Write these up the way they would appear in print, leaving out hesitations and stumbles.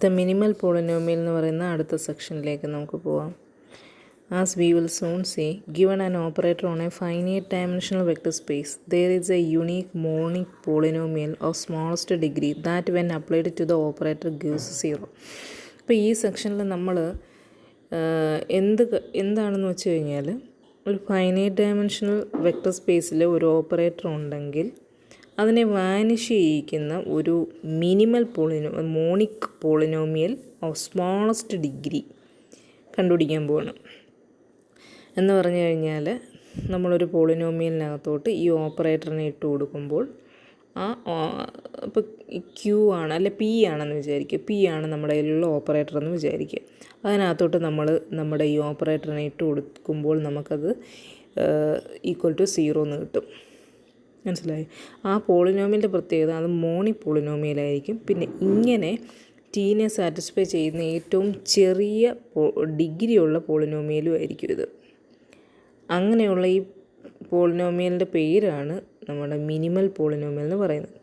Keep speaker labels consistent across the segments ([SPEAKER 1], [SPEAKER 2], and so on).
[SPEAKER 1] The minimal polynomial എന്ന് പറയുന്ന അടുത്ത സെക്ഷനിലേക്ക് നമുക്ക് പോവാം. As we will soon see, given an operator on a finite dimensional vector space, there is a unique monic polynomial of smallest degree that when applied to the operator gives 0. അപ്പോൾ ഈ സെക്ഷനിൽ നമ്മൾ എന്താണെന്ന് വെച്ച് കഴിഞ്ഞാൽ, ഒരു ഫൈനൈറ്റ് ഡയമെൻഷണൽ വെക്ടർ സ്പേസിൽ ഒരു ഓപ്പറേറ്റർ ഉണ്ടെങ്കിൽ അതിനെ വാനിഷ് ചെയ്യിക്കുന്ന ഒരു monic polynomial of smallest degree കണ്ടുപിടിക്കാൻ പോകണം. എന്ന് പറഞ്ഞു കഴിഞ്ഞാൽ, നമ്മളൊരു പോളിനോമിയലിനകത്തോട്ട് ഈ ഓപ്പറേറ്ററിനെ ഇട്ട് കൊടുക്കുമ്പോൾ ഇപ്പോൾ ക്യൂ ആണ് അല്ലെ പി ആണെന്ന് വിചാരിക്കുക. പി ആണ് നമ്മുടെ കയ്യിലുള്ള ഓപ്പറേറ്റർ എന്ന് വിചാരിക്കുക. അതിനകത്തോട്ട് നമ്മൾ നമ്മുടെ ഈ ഓപ്പറേറ്ററിനെ ഇട്ട് കൊടുക്കുമ്പോൾ നമുക്കത് =0 എന്ന് കിട്ടും. മനസ്സിലായി? ആ പോളിനോമിയലിൻ്റെ പ്രത്യേകത അത് മോണിക് പോളിനോമിയലായിരിക്കും. പിന്നെ ഇങ്ങനെ ടീനെ സാറ്റിസ്ഫൈ ചെയ്യുന്ന ഏറ്റവും ചെറിയ ഡിഗ്രിയുള്ള പോളിനോമിയലും ആയിരിക്കും ഇത്. അങ്ങനെയുള്ള ഈ പോളിനോമിയലിൻ്റെ പേരാണ് നമ്മുടെ മിനിമൽ പോളിനോമിയൽ എന്ന് പറയുന്നത്.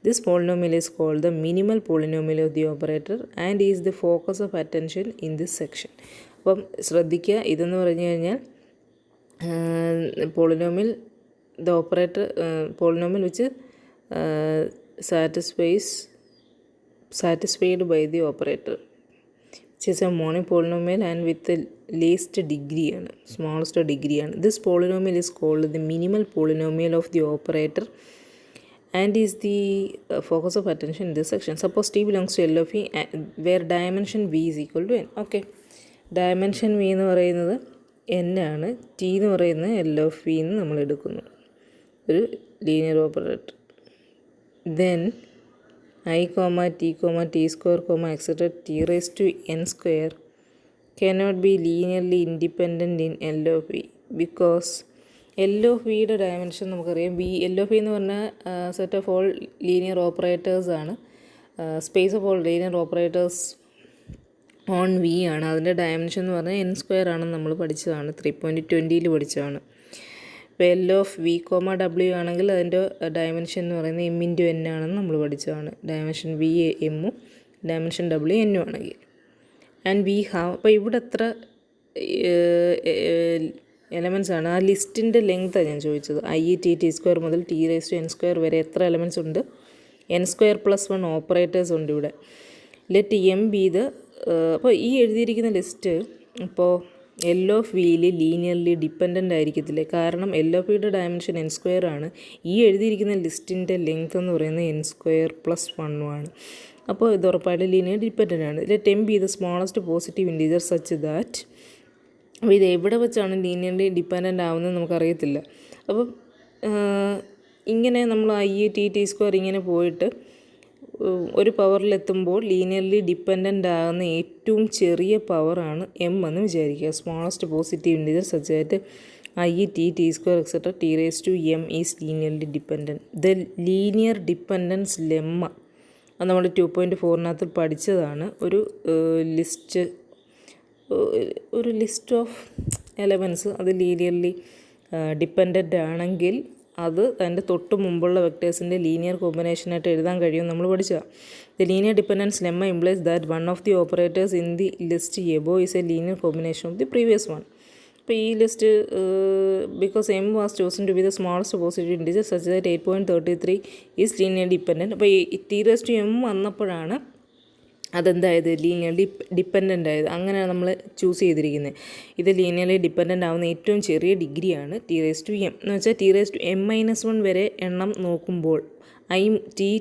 [SPEAKER 1] This polynomial is called the minimal polynomial of the operator and is the focus of attention in this section. അപ്പം ശ്രദ്ധിക്കുക, ഇതെന്ന് പറഞ്ഞു കഴിഞ്ഞാൽ polynomial the operator polynomial which satisfied by the operator, which is a monic polynomial and with the least degree ആണ്, smallest degree ആണ്. This polynomial is called the minimal polynomial of the operator and is the focus of attention in this section. Suppose T belongs to L of V where dimension V is equal to n. Okay, dimension V എന്ന് പറയുന്നത് n ആണ്, T എന്ന് പറയുന്നത് L of V എന്ന് നമ്മൾ എടുക്കുന്നു, ഒരു linear operator. Then I, t, t square, etc. t raised to n square cannot be linearly independent in L of V because L of Vയുടെ ഡയമെൻഷൻ നമുക്കറിയാം. L of V എന്ന് പറഞ്ഞാൽ set of all linear operators ആണ്, space of all linear operators on V ആണ്. അതിൻ്റെ dimension എന്ന് പറഞ്ഞാൽ n square ആണെന്ന് നമ്മൾ പഠിച്ചതാണ്, 3.20 പഠിച്ചതാണ്. ഇപ്പോൾ L of V, W ആണെങ്കിൽ അതിൻ്റെ ഡയമെൻഷൻ എന്ന് പറയുന്നത് m × n ആണെന്ന് നമ്മൾ പഠിച്ചതാണ്. ഡയമെൻഷൻ V എമ്മും ഡയമെൻഷൻ W എന്നും ആണെങ്കിൽ ആൻഡ് വി ഹാവ്. അപ്പോൾ ഇവിടെ എത്ര എലമെൻറ്റ്സ് ആണ്, ആ ലിസ്റ്റിൻ്റെ ലെങ്ത്താണ് ഞാൻ ചോദിച്ചത്. t സ്ക്വയർ മുതൽ t raised to n square വരെ എത്ര എലമെൻറ്റ്സ് ഉണ്ട്? n സ്ക്വയർ + 1 ഓപ്പറേറ്റേഴ്സ് ഉണ്ട് ഇവിടെ. Let m be the. അപ്പോൾ ഈ എഴുതിയിരിക്കുന്ന ലിസ്റ്റ് ഇപ്പോൾ L of Vയിൽ ലീനിയർലി ഡിപ്പെൻഡൻ്റ് ആയിരിക്കത്തില്ലേ? കാരണം L of Vയുടെ ഡയമെൻഷൻ n സ്ക്വയർ ആണ്. ഈ എഴുതിയിരിക്കുന്ന ലിസ്റ്റിൻ്റെ ലെങ്ത് എന്ന് പറയുന്നത് n സ്ക്വയർ + 1 ആണ്. അപ്പോൾ ഇത് ഉറപ്പായിട്ട് ലീനിയർ ഡിപ്പെൻഡൻ്റ് ആണ്. Let m be the smallest positive integer such that. അപ്പോൾ ഇത് എവിടെ വെച്ചാണ് ലീനിയർലി ഡിപ്പെൻഡൻ്റ് ആവുന്നത് നമുക്കറിയത്തില്ല. അപ്പം ഇങ്ങനെ നമ്മൾ t സ്ക്വയർ ഇങ്ങനെ പോയിട്ട് ഒരു പവറിലെത്തുമ്പോൾ ലീനിയർലി ഡിപ്പെൻഡൻ്റ് ആകുന്ന ഏറ്റവും ചെറിയ പവറാണ് m എന്ന് വിചാരിക്കുക. Smallest positive integer such that t square etc. t raised to m is linearly dependent. The linear dependence lemma അത് നമ്മൾ 2.4 പഠിച്ചതാണ്. ഒരു ലിസ്റ്റ് ഓഫ് എലമെൻറ്റ്സ് അത് ലീനിയർലി ഡിപ്പെൻഡൻ്റ് ആണെങ്കിൽ അത് അതിൻ്റെ തൊട്ട് മുമ്പുള്ള വെക്ടേഴ്സിൻ്റെ ലീനിയർ കോമ്പിനേഷനായിട്ട് എഴുതാൻ കഴിയും നമ്മൾ പഠിച്ചതാണ്. The linear dependence lemma implies that one of the operators in the list above is a linear combination of the previous one. അപ്പോൾ ഈ list because m was chosen to be the smallest positive integer such that 8.33 is linear dependent. അപ്പോൾ ഈ t raised to m വന്നപ്പോഴാണ് അതെന്തായത് linearly dependent ആയത്. അങ്ങനെയാണ് നമ്മൾ choose ചെയ്തിരിക്കുന്നത്. ഇത് ലീനിയർലി ഡിപ്പെൻഡൻ്റ് ആവുന്ന ഏറ്റവും ചെറിയ ഡിഗ്രിയാണ് t raised to m എന്ന് വെച്ചാൽ t raised to m-1 വരെ എണ്ണം നോക്കുമ്പോൾ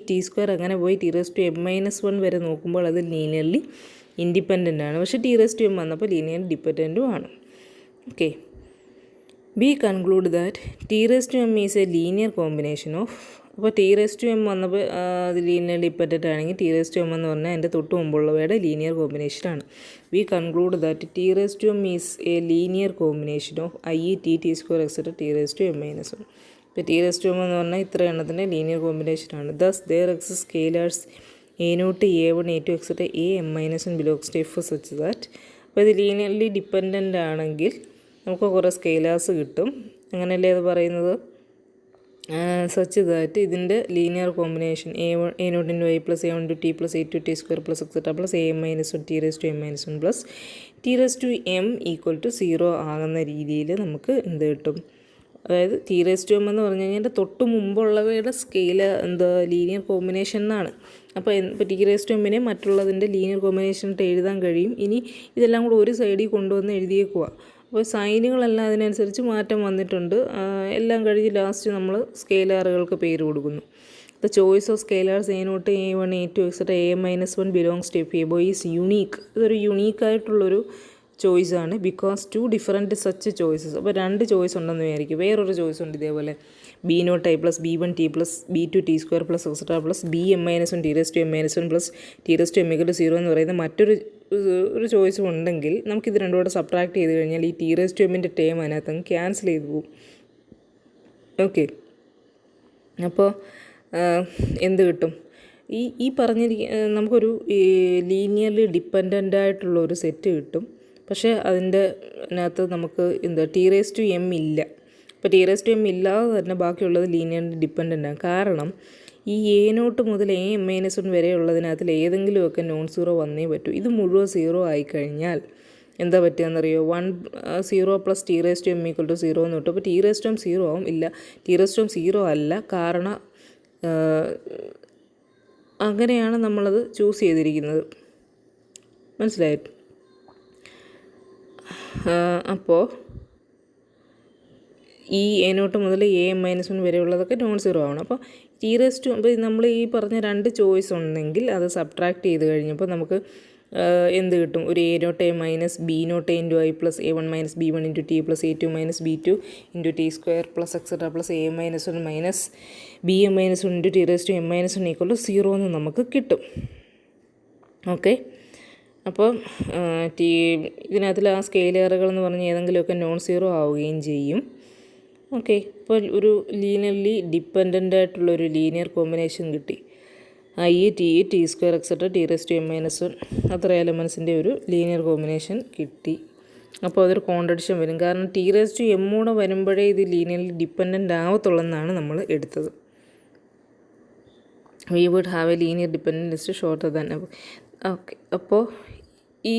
[SPEAKER 1] t സ്ക്വയർ അങ്ങനെ പോയി t raised to m-1 വരെ നോക്കുമ്പോൾ അത് ലീനിയർലി ഇൻഡിപെൻഡൻ്റ് ആണ്. പക്ഷേ t raised to m വന്നപ്പോൾ ലീനിയർ ഡിപ്പെൻഡൻറ്റും ആണ്. Okay, we conclude that t raised to m is a linear combination of. അപ്പോൾ t raised to m വന്നപ്പോൾ അത് ലീനിയർ ഡിപ്പെൻഡൻ്റ് ആണെങ്കിൽ t raised to m എന്ന് പറഞ്ഞാൽ അതിൻ്റെ തൊട്ട് മുമ്പുള്ളവയുടെ ലീനിയർ കോമ്പിനേഷനാണ്. we conclude that t raised to m is a linear combination of t square etc. t raised to m-1. ഇപ്പോൾ t raised to m എന്ന് പറഞ്ഞാൽ ഇത്ര എണ്ണത്തിൻ്റെ ലീനിയർ കോമ്പിനേഷനാണ്. thus there exist scalars a0, a1, a2 etc. a m-1 belongs to f such that. അപ്പോൾ ഇത് linearly dependent ആണെങ്കിൽ നമുക്ക് കുറേ സ്കെയിലേഴ്സ് കിട്ടും. അങ്ങനെയല്ലേ അത് പറയുന്നത്? സച്ച് ദാറ്റ് ഇതിൻ്റെ linear combination a nought into i plus a1 into T plus a2 T square plus etcetera plus am minus 1 T raise to m minus 1 plus T raise to m equal to 0 ആകുന്ന രീതിയിൽ നമുക്ക് എന്ത് കിട്ടും? അതായത് T raise to m എന്ന് പറഞ്ഞു കഴിഞ്ഞാൽ തൊട്ട് മുമ്പുള്ളവയുടെ സ്കെയിൽ ലീനിയർ കോമ്പിനേഷൻ എന്നാണ്. അപ്പോൾ ടി റേസ് ടു എമ്മിനെ മറ്റുള്ളതിൻ്റെ ലീനിയർ കോമ്പിനേഷനായിട്ട് എഴുതാൻ കഴിയും. ഇനി ഇതെല്ലാം കൂടെ ഒരു സൈഡിൽ കൊണ്ടുവന്ന് എഴുതിയേക്കുക. അപ്പോൾ സൈനുകളെല്ലാം അതിനനുസരിച്ച് മാറ്റം വന്നിട്ടുണ്ട്. എല്ലാം കഴിഞ്ഞ് ലാസ്റ്റ് നമ്മൾ സ്കെയിലാറുകൾക്ക് പേര് കൊടുക്കുന്നു. The choice of scalars a naught a1 a2 etcetera a minus 1 belongs to F above is unique. ഇതൊരു യുണീക്കായിട്ടുള്ളൊരു ചോയ്സാണ്. Because 2 different such choices. അപ്പോൾ 2 ചോയ്സ് ഉണ്ടെന്ന് വിചാരിക്കും. വേറൊരു ചോയ്സ് ഉണ്ട് ഇതേപോലെ b nought i plus b1 T plus b2 T square plus etcetera plus bm minus 1 T raise to m minus 1 plus T raise to m equal to 0 എന്ന് പറയുന്ന മറ്റൊരു ചോയ്സും ഉണ്ടെങ്കിൽ നമുക്കിത് രണ്ടും കൂടെ സബ്ട്രാക്ട് ചെയ്ത് കഴിഞ്ഞാൽ ഈ ടി റേസ് ടു എമ്മിൻ്റെ ടേം അതിനകത്ത് അങ്ങ് ക്യാൻസൽ ചെയ്ത് പോകും. ഓക്കെ, അപ്പോൾ എന്ത് കിട്ടും? ഈ നമുക്കൊരു ലീനിയർലി ഡിപ്പെൻഡൻ്റ് ആയിട്ടുള്ള ഒരു സെറ്റ് കിട്ടും. പക്ഷേ അതിനകത്ത് നമുക്ക് ടി റേസ് ടു എം ഇല്ല. അപ്പോൾ ടി റേസ് ടു എം ഇല്ലാതെ തന്നെ ബാക്കിയുള്ളത് ലീനിയർലി ഡിപ്പെൻഡൻ്റ് ആണ്. കാരണം ഈ a നോട്ട് മുതൽ a മൈനസ് 1 വരെയുള്ളതിനകത്തിൽ ഏതെങ്കിലുമൊക്കെ നോൺ സീറോ വന്നേ പറ്റൂ. ഇത് മുഴുവൻ സീറോ ആയിക്കഴിഞ്ഞാൽ എന്താ പറ്റുകയെന്നറിയോ? 0 plus T raise to M equal to 0 എന്ന് കിട്ടും. അപ്പോൾ ടി റേസ് ടു എം 0 ആവും. ഇല്ല, ടി റേസ് ടു എം 0 അല്ല. കാരണം അങ്ങനെയാണ് നമ്മളത് ചൂസ് ചെയ്തിരിക്കുന്നത്. മനസ്സിലായി? അപ്പോൾ ഈ a നോട്ട് മുതൽ a മൈനസ് 1 വരെയുള്ളതൊക്കെ നോൺ സീറോ ആവണം. അപ്പോൾ ടി റേസ് ടു അപ്പോൾ നമ്മൾ ഈ പറഞ്ഞ 2 ചോയ്സ് ഉണ്ടെങ്കിൽ അത് സബ്ട്രാക്ട് ചെയ്ത് കഴിഞ്ഞപ്പോൾ നമുക്ക് എന്ത് കിട്ടും? ഒരു a not a minus b nought a into i plus a1 minus b1 into T plus a2 minus b2 into T square plus etcetera plus a minus 1 minus bm minus 1 into T raise to m minus 1 equal to 0 എന്ന് നമുക്ക് കിട്ടും. Okay, അപ്പോൾ ഇതിനകത്തിൽ ആ സ്കെയിലറുകൾ എന്ന് പറഞ്ഞാൽ ഏതെങ്കിലുമൊക്കെ non zero ആവുകയും ചെയ്യും. ഓക്കെ, അപ്പോൾ ഒരു ലീനിയർലി ഡിപ്പെൻഡൻ്റ് ആയിട്ടുള്ളൊരു ലീനിയർ കോമ്പിനേഷൻ കിട്ടി. T square etcetera T raise to m minus 1 അത്ര എലമെൻസിൻ്റെ ഒരു ലീനിയർ കോമ്പിനേഷൻ കിട്ടി. അപ്പോൾ അതൊരു കോൺട്രഡിക്ഷൻ വരും. കാരണം ടി റേസ് ടു m കൂടെ വരുമ്പോഴേ ഇത് ലീനിയർലി ഡിപ്പെൻഡൻ്റ് ആവത്തുള്ളെന്നാണ് നമ്മൾ എടുത്തത്. We would have a linear dependent list shorter than. Okay, അപ്പോൾ ഈ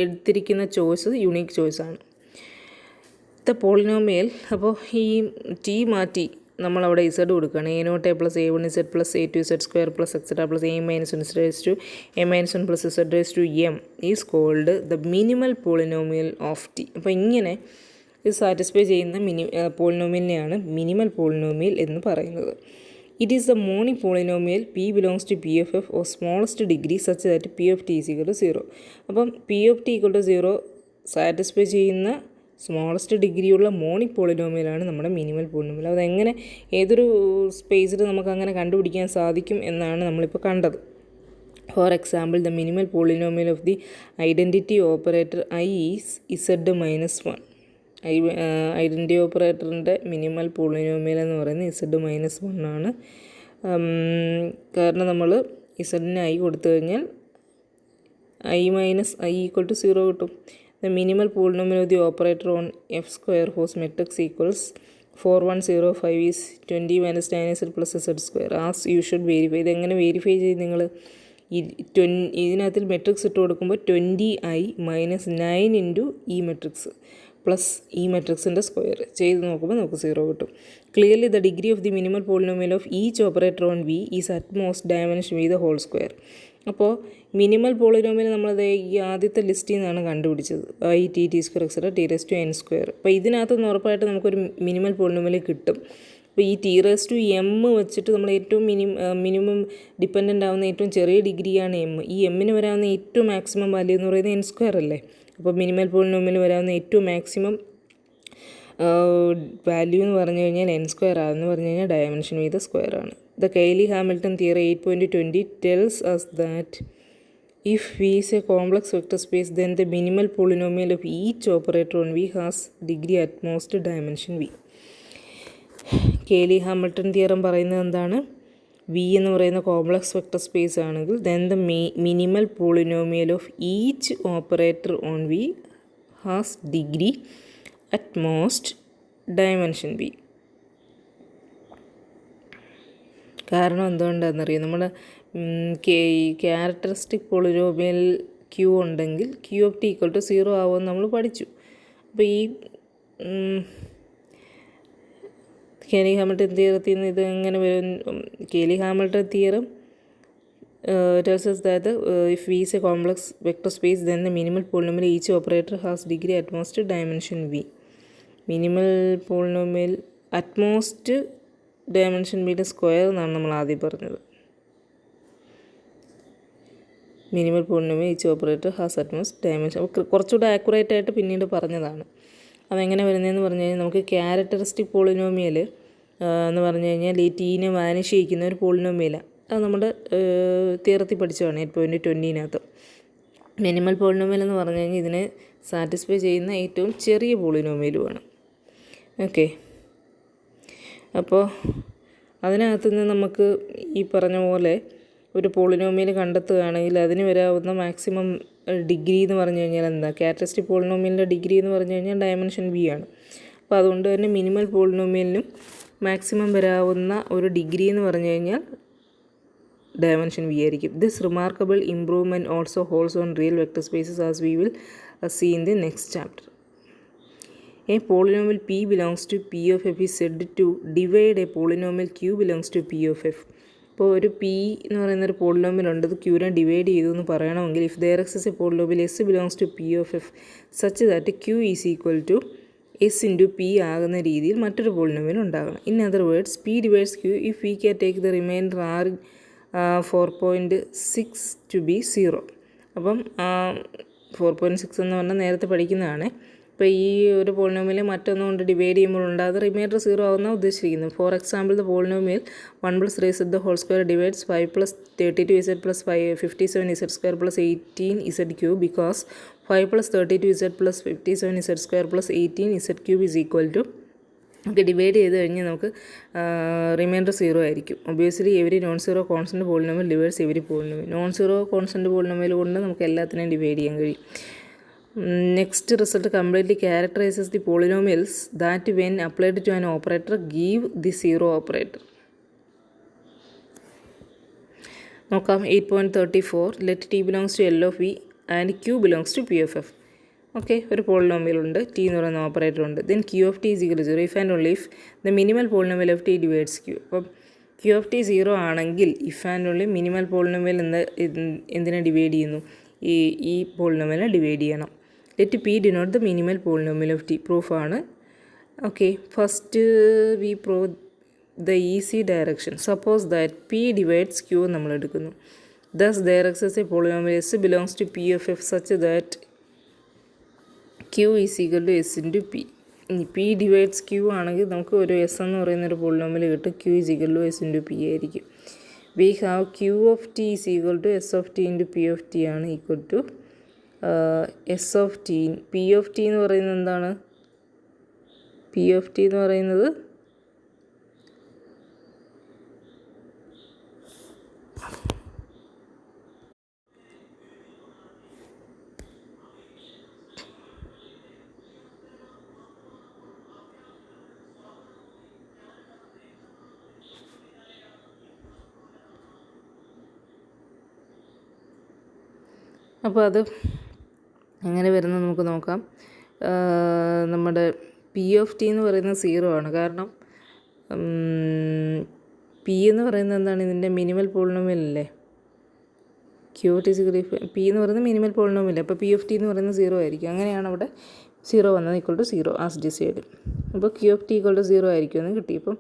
[SPEAKER 1] എടുത്തിരിക്കുന്ന ചോയ്സ് യുണീക്ക് ചോയ്സാണ്. The polynomial. അപ്പോൾ ഈ ടി മാറ്റി നമ്മളവിടെ ഇസഡ് കൊടുക്കുകയാണ്. a not a plus a1 Z plus a2 Z square plus etcetera plus a minus 1 Z raise to a minus 1 plus Z raise to m is called the minimal polynomial of T. അപ്പോൾ ഇങ്ങനെ ഇത് satisfy ചെയ്യുന്ന പോളിനോമിയലിനെയാണ് minimal polynomial എന്ന് പറയുന്നത്. It is the monic polynomial p belongs to pff of smallest degree such that p of t is equal to 0. അപ്പം p of t equal to 0 satisfy ചെയ്യുന്ന smallest ഡിഗ്രിയുള്ള monic പോളിനോമിയലാണ് നമ്മുടെ minimal polynomial. അതെങ്ങനെ ഏതൊരു സ്പേസിൽ നമുക്ക് അങ്ങനെ കണ്ടുപിടിക്കാൻ സാധിക്കും എന്നാണ് നമ്മളിപ്പോൾ കണ്ടത്. For example, the minimal polynomial of the identity operator i is z minus 1. Identity ഓപ്പറേറ്ററിൻ്റെ മിനിമൽ പോളിനോമിയൽ എന്ന് പറയുന്നത് z മൈനസ് 1 ആണ്. കാരണം നമ്മൾ ഇസഡിന് i കൊടുത്തു കഴിഞ്ഞാൽ i minus i equal to 0 കിട്ടും. The minimal polynomial of the operator on F square whose matrix equals 4105 is 20 minus 9z plus z square. As you should verify. ഇതെങ്ങനെ verify ചെയ്ത് നിങ്ങൾ ഇതിനകത്തിൽ മെട്രിക്സ് ഇട്ട് കൊടുക്കുമ്പോൾ 20i മൈനസ് 9 ഇൻറ്റു ഈ matrix plus ഈ മെട്രിക്സിൻ്റെ സ്ക്വയർ ചെയ്ത് നോക്കുമ്പോൾ നമുക്ക് 0 കിട്ടും. Clearly the degree of the minimal polynomial of each operator on V is at most dimension V the whole square. അപ്പോൾ മിനിമൽ പോളിനോമിയൽ നമ്മളത് ഈ ആദ്യത്തെ ലിസ്റ്റിൽ നിന്നാണ് കണ്ടുപിടിച്ചത്. T square etcetera T raise to n square. അപ്പോൾ ഇതിനകത്തുനിന്ന് ഉറപ്പായിട്ട് നമുക്കൊരു മിനിമൽ പോളിനോമിയൽ കിട്ടും. അപ്പോൾ ഈ ടി റേസ് ടു m വെച്ചിട്ട് നമ്മൾ ഏറ്റവും മിനിമം ഡിപ്പെൻഡൻ്റ് ആവുന്ന ഏറ്റവും ചെറിയ ഡിഗ്രിയാണ് m. ഈ എമ്മിന് വരാവുന്ന ഏറ്റവും മാക്സിമം വാല്യൂ എന്ന് പറയുന്നത് n സ്ക്വയർ അല്ലേ. അപ്പോൾ മിനിമൽ പോളിനോമിയൽ വരാവുന്ന ഏറ്റവും മാക്സിമം വാല്യൂ എന്ന് പറഞ്ഞു കഴിഞ്ഞാൽ n സ്ക്വയർ ആണെന്ന് പറഞ്ഞു കഴിഞ്ഞാൽ ഡയമെൻഷൻ വി ദ സ്ക്വയർ ആണ്. The Cayley Hamilton theory 8.20 tells us that if V is a complex vector space, then the minimal polynomial of each operator on V has degree at most dimension V. Cayley Hamilton theorem പറയുന്നത് എന്താണ്? V എന്ന് പറയുന്ന complex vector space ആണെങ്കിൽ then the minimal polynomial of each operator on V has degree at most dimension V. കാരണം എന്തുകൊണ്ടാണെന്നറിയാം, നമ്മുടെ characteristic polynomial Q ഉണ്ടെങ്കിൽ Q of T equal to 0 ആവുമെന്ന് നമ്മൾ പഠിച്ചു. അപ്പോൾ ഈ കേലി ഹാമിൽട്ടൺ തിയറത്തിൽ നിന്ന് ഇത് എങ്ങനെ വരും? Kayleigh Hamilton theorem tells us that if V is a complex vector space, then the minimal polynomial each operator has degree at most dimension V. Minimal polynomial at most dimension V യുടെ square എന്നാണ് നമ്മൾ ആദ്യം പറഞ്ഞത്. Minimal polynomial each operator has at most dimension. കുറച്ചുകൂടെ accurate ആയിട്ട് പിന്നീട് പറഞ്ഞതാണ്. അതെങ്ങനെ വരുന്നതെന്ന് പറഞ്ഞു കഴിഞ്ഞാൽ, നമുക്ക് ക്യാരക്ടറിസ്റ്റിക് പോളിനോമിയൽ എന്ന് പറഞ്ഞു കഴിഞ്ഞാൽ ഈ ടീനെ വാനിഷ് ചെയ്യിക്കുന്ന ഒരു പോളിനോമിയലാണ്. അത് നമ്മുടെ തിയറത്തിൽ പഠിച്ചതാണ് 8.20 മിനിമൽ പോളിനോമിയൽ എന്ന് പറഞ്ഞു കഴിഞ്ഞാൽ ഇതിനെ സാറ്റിസ്ഫൈ ചെയ്യുന്ന ഏറ്റവും ചെറിയ പോളിനോമിയലുമാണ്. ഓക്കെ, അപ്പോൾ അതിനകത്ത് നിന്ന് നമുക്ക് ഈ പറഞ്ഞ പോലെ ഒരു പോളിനോമിയൽ കണ്ടെത്തുകയാണെങ്കിൽ അതിന് വരാവുന്ന മാക്സിമം ഡിഗ്രി എന്ന് പറഞ്ഞു കഴിഞ്ഞാൽ എന്താ? ക്യാരക്ടറിസ്റ്റിക് പോളിനോമിയലിൻ്റെ ഡിഗ്രി എന്ന് പറഞ്ഞു കഴിഞ്ഞാൽ ഡയമെൻഷൻ ബി ആണ്. അപ്പോൾ അതുകൊണ്ട് തന്നെ മിനിമൽ പോളിനോമിയലിനും മാക്സിമം വരാവുന്ന ഒരു ഡിഗ്രി എന്ന് പറഞ്ഞു കഴിഞ്ഞാൽ dimension V ആയിരിക്കും. This remarkable improvement also holds on real vector spaces, as we will see in the next chapter. A polynomial P belongs to P of F is said to divide a polynomial Q belongs to P of F. ഇപ്പോൾ ഒരു P എന്ന് പറയുന്ന ഒരു polynomial ഉണ്ട്, അത് Qനെ divide ചെയ്തു എന്ന് പറയണമെങ്കിൽ if there exists a polynomial S belongs to P of F such that Q is equal to S into P ആകുന്ന രീതിയിൽ മറ്റൊരു പോളിനോമിയൽ ഉണ്ടാകണം. In other words, P divides Q if we can take the remainder R 4.6 to be 0. അപ്പം 4.6 എന്ന് പറഞ്ഞാൽ നേരത്തെ പഠിക്കുന്നതാണ്. ഇപ്പോൾ ഈ ഒരു പോളിനോമിയൽ മറ്റൊന്നുകൊണ്ട് ഡിവൈഡ് ചെയ്യുമ്പോൾ ഉണ്ടാകുന്ന റിമൈൻഡർ 0 ആവുന്ന ഉദ്ദേശിക്കുന്നത്. Four example, the polynomial 1 + raised the whole square divides 5 + 32z + 57z² + 18z³ because 5 + 32z + 57z² + 18z³ is equal to നമുക്ക് ഡിവൈഡ് ചെയ്ത് കഴിഞ്ഞാൽ നമുക്ക് റിമൈൻഡർ 0 ആയിരിക്കും. Obviously every non zero constant polynomial divides every polynomial. Non zero constant polynomial കൊണ്ട് നമുക്ക് എല്ലാത്തിനെയും divide ചെയ്യാൻ കഴിയും. Next result completely characterises the polynomials that when applied to an operator give the zero operator. നോക്കാം. 8.34 let T belongs to L of V and Q belongs to P of F. Okay, ഒരു polynomial ഉണ്ട്, T എന്ന് പറയുന്ന operator ഉണ്ട്. Then Q of T is equal to 0 if and only if the minimal polynomial of T divides Q. അപ്പം Q of T 0 ആണെങ്കിൽ if and only minimal polynomial എന്തിനെ divide ചെയ്യുന്നു? ഈ പോളിനോമിയലിനെ ഡിവൈഡ് ചെയ്യണം. Let P denote the minimal polynomial of T. പ്രൂഫാണ്. Okay, first we prove the easy direction. Suppose that P divides Q നമ്മൾ എടുക്കുന്നു. Thus there exists a polynomial S belongs to P of F such that Q is equal to S into P. P divides Q ആണെങ്കിൽ നമുക്ക് ഒരു S എന്ന് പറയുന്നൊരു polynomial കിട്ടും. Q is equal to S into P ആയിരിക്കും. We have Q of T is equal to S of T into P of T ആണ് equal to S of T. P of T എന്ന് പറയുന്നത് എന്താണ്? P of T എന്ന് പറയുന്നത് അപ്പോൾ അത് എങ്ങനെ വരുന്നത് നമുക്ക് നോക്കാം. നമ്മുടെ പി ഓഫ് ടി എന്ന് പറയുന്നത് 0 ആണ്. കാരണം പി എന്ന് പറയുന്നത് എന്താണ്? ഇതിൻ്റെ മിനിമൽ പോളിനോമിയൽ അല്ലേ? ക്യൂ ഓഫ് ടി പി എന്ന് പറയുന്നത് മിനിമൽ പോളിനോമിയൽ. അപ്പോൾ പി ഓഫ് ടി എന്ന് പറയുന്നത് 0 ആയിരിക്കും. അങ്ങനെയാണ് അവിടെ 0 വന്നത്, ഈക്വൽ ടു 0 ആസ് ഡിസൈഡ്. അപ്പോൾ Q of T equal to 0 ആയിരിക്കുമെന്ന് കിട്ടി. അപ്പം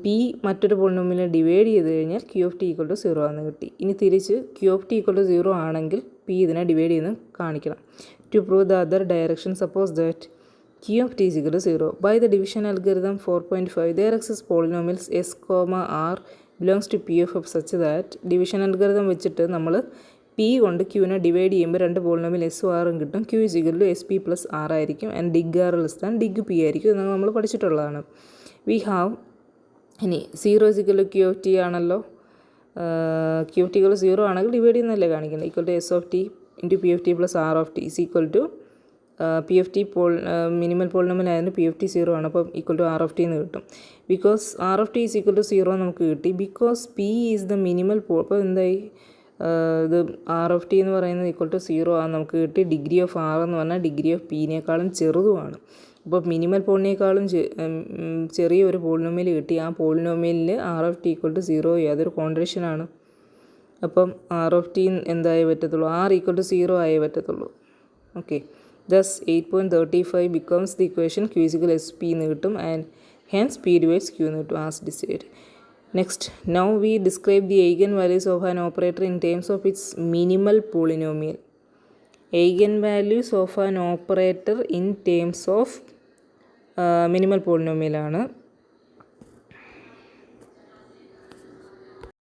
[SPEAKER 1] പി മറ്റൊരു പോളിനോമിയലിനെ ഡിവൈഡ് ചെയ്ത് കഴിഞ്ഞാൽ Q of T equal to 0 ആണെന്ന് കിട്ടി. ഇനി തിരിച്ച് Q of T equal to 0 ആണെങ്കിൽ പി ഇതിനെ ഡിവൈഡ് ചെയ്യുന്ന കാണിക്കണം. To prove the other direction, suppose that Q of T is equal to 0 by the division algorithm 4.5 there exist polynomials S, R belongs to P of F such that. Division algorithm വെച്ചിട്ട് നമ്മൾ P കൊണ്ട് ക്യൂവിനെ divide ചെയ്യുമ്പോൾ രണ്ട് polynomial എസും ആറും കിട്ടും. Q is equal to S P plus R ആയിരിക്കും and deg R less than deg P ആയിരിക്കും എന്ന് നമ്മൾ പഠിച്ചിട്ടുള്ളതാണ്. വി ഹാവ് ഇനി 0 is equal to Q of T ആണല്ലോ. ക്യൂ ഓഫ് ടി ഈക്വൽ 0 ആണെങ്കിൽ ഡിവൈഡ് ചെയ്യുന്നതല്ലേ കാണിക്കുന്നത്. Equal to S of T into P of T plus R of T is equal to P of T minimal polynomial ആയതുകൊണ്ട് P of T 0 ആണ്. അപ്പം equal to R of T എന്ന് കിട്ടും. Because R of T is equal to 0 നമുക്ക് കിട്ടി. Because P is the minimal അപ്പോൾ എന്തായി, ഇത് ആർ ഓഫ് ടി എന്ന് പറയുന്നത് ഈക്വൽ ടു 0 ആണ് നമുക്ക് കിട്ടി. ഡിഗ്രി ഓഫ് ആർ എന്ന് പറഞ്ഞാൽ ഡിഗ്രി ഓഫ് പിന്നേക്കാളും ചെറുതുമാണ്. അപ്പോൾ മിനിമൽ പോളിനേക്കാളും ചെറിയ ഒരു പോളിനോമിയൽ കിട്ടി. ആ പോളിനോമിയലിൽ R of T equal to 0 അതൊരു കോൺട്രഡിക്ഷനാണ്. അപ്പം ആർ ഓഫ് ടി എന്തായേ പറ്റത്തുള്ളൂ, ആർ ഈക്വൽ ടു 0 ആയേ പറ്റത്തുള്ളൂ. Okay, thus 8.35 becomes the equation q is equal sp എന്ന് കിട്ടും. And hence p divides q എന്ന് കിട്ടും as decided. Next, now we describe the eigenvalues of an operator in terms of its minimal polynomial. Eigenvalues of an operator in terms of minimal polynomial ആണ്.